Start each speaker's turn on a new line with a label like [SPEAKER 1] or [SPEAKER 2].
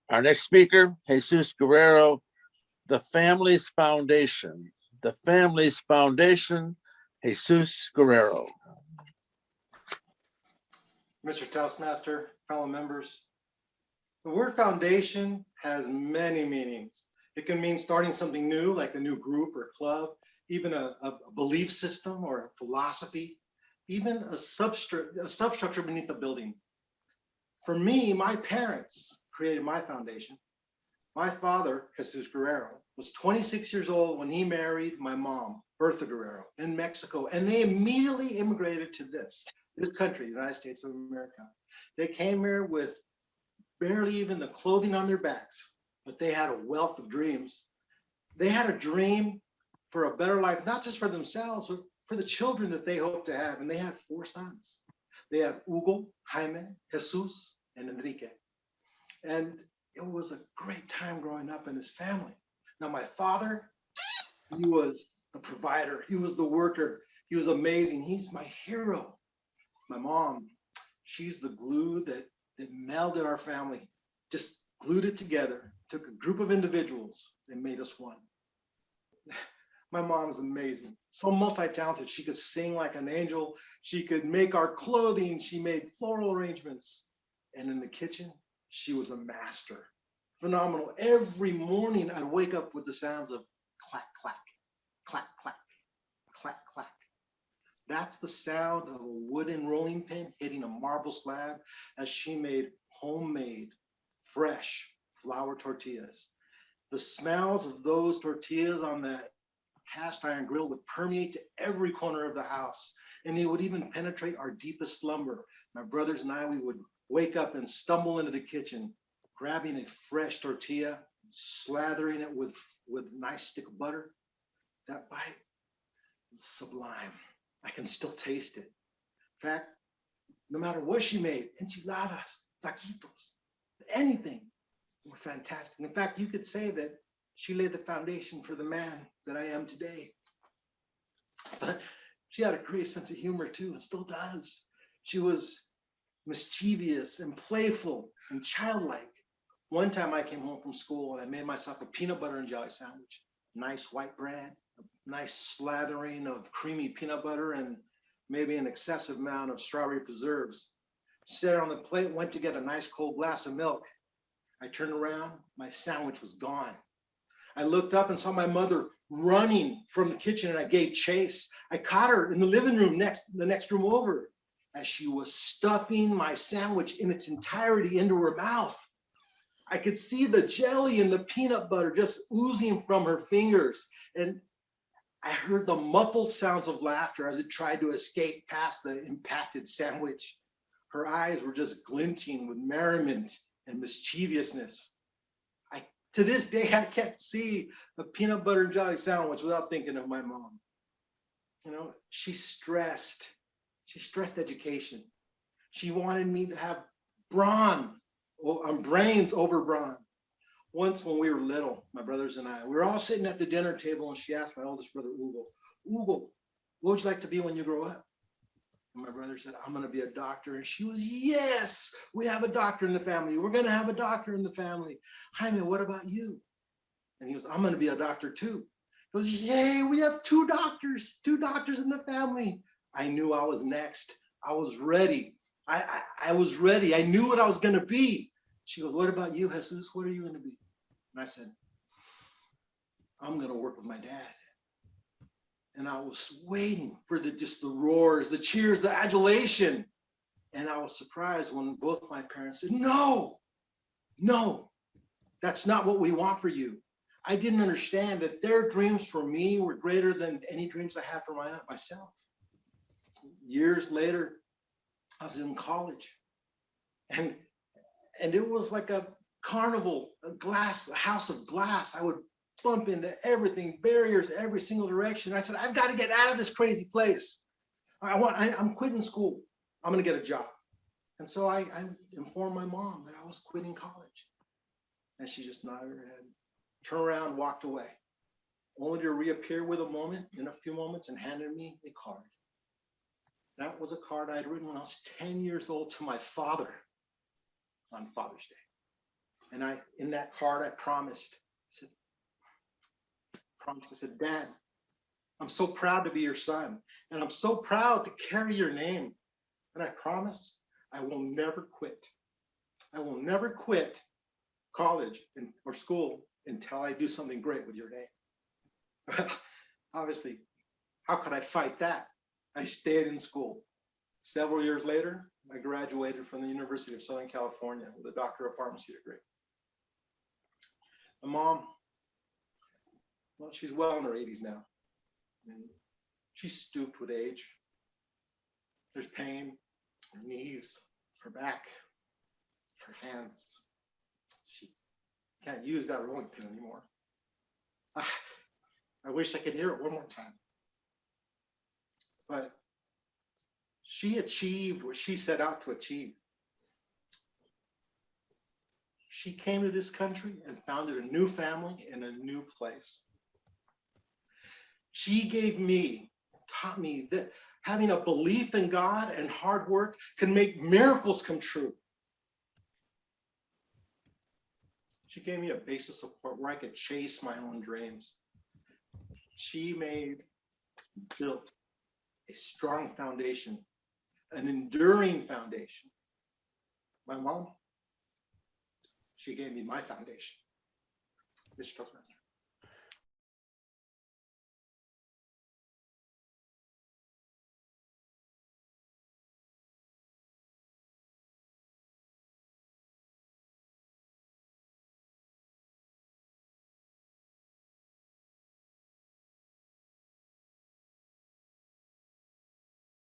[SPEAKER 1] Our next speaker, Jesus Guerrero, the family's foundation. The family's foundation, Jesus Guerrero.
[SPEAKER 2] Mr. Toastmaster, fellow members, the word foundation has many meanings. It can mean starting something new, like a new group or club, even a belief system or a philosophy, even a substructure beneath a building. For me, my parents created my foundation. My father, Jesus Guerrero, was 26 years old when he married my mom, Bertha Guerrero, in Mexico, and they immediately immigrated to this country, the United States of America. They came here with barely even the clothing on their backs, but they had a wealth of dreams. They had a dream for a better life, not just for themselves, but for the children that they hoped to have. And they had 4 sons. They had Hugo, Jaime, Jesus, and Enrique. And it was a great time growing up in his family. Now, my father, he was the provider. He was the worker. He was amazing. He's my hero. My mom, she's the glue that melded our family, just glued it together, took a group of individuals and made us one. My mom's amazing, so multi-talented. She could sing like an angel. She could make our clothing. She made floral arrangements. And in the kitchen, she was a master. Phenomenal. Every morning, I'd wake up with the sounds of clack, clack, clack, clack, clack, clack. That's the sound of a wooden rolling pin hitting a marble slab as she made homemade, fresh flour tortillas. The smells of those tortillas on that cast iron grill would permeate to every corner of the house, and they would even penetrate our deepest slumber. My brothers and I, we would wake up and stumble into the kitchen, grabbing a fresh tortilla, slathering it with a nice stick of butter. That bite was sublime. I can still taste it. In fact, no matter what she made, enchiladas, taquitos, anything, were fantastic. In fact, you could say that she laid the foundation for the man that I am today. But she had a great sense of humor too, and still does. She was mischievous and playful and childlike. One time I came home from school and I made myself a peanut butter and jelly sandwich, nice white bread, a nice slathering of creamy peanut butter, and maybe an excessive amount of strawberry preserves. Set it on the plate, went to get a nice cold glass of milk. I turned around, my sandwich was gone. I looked up and saw my mother running from the kitchen, and I gave chase. I caught her in the living room the next room over, as she was stuffing my sandwich in its entirety into her mouth. I could see the jelly and the peanut butter just oozing from her fingers. And I heard the muffled sounds of laughter as it tried to escape past the impacted sandwich. Her eyes were just glinting with merriment and mischievousness. To this day, I can't see a peanut butter and jelly sandwich without thinking of my mom. You know, she stressed education. She wanted me to have brains over brawn. Once when we were little, my brothers and I, we were all sitting at the dinner table, and she asked my oldest brother, Hugo, what would you like to be when you grow up? And my brother said, I'm going to be a doctor. And she was, yes, we have a doctor in the family. We're going to have a doctor in the family. Jaime, what about you? And he was, I'm going to be a doctor too. He goes, yay, we have two doctors in the family. I knew I was next. I was ready. I was ready. I knew what I was going to be. She goes, what about you, Jesus? What are you going to be? And I said, I'm going to work with my dad. And I was waiting for the roars, the cheers, the adulation. And I was surprised when both my parents said, no, that's not what we want for you. I didn't understand that their dreams for me were greater than any dreams I had for myself. Years later, I was in college, and it was like a carnival, a house of glass. I would bump into everything, barriers every single direction. I said, I've got to get out of this crazy place. I'm quitting school. I'm going to get a job. And so I informed my mom that I was quitting college. And she just nodded her head, turned around, walked away, only to reappear in a few moments and handed me a card. That was a card I had written when I was 10 years old to my father on Father's Day. And in that card, I promised. I said, Dad, I'm so proud to be your son. And I'm so proud to carry your name. And I promise I will never quit. I will never quit college or school until I do something great with your name. Obviously, how could I fight that? I stayed in school. Several years later, I graduated from the University of Southern California with a Doctor of Pharmacy degree. My mom, well, she's well in her 80s now. And she's stooped with age. There's pain, her knees, her back, her hands. She can't use that rolling pin anymore. I wish I could hear it one more time. But she achieved what she set out to achieve. She came to this country and founded a new family in a new place. She taught me that having a belief in God and hard work can make miracles come true. She gave me a base of support where I could chase my own dreams. She built a strong foundation, an enduring foundation. My mom, she gave me my foundation. Mr. Toastmaster.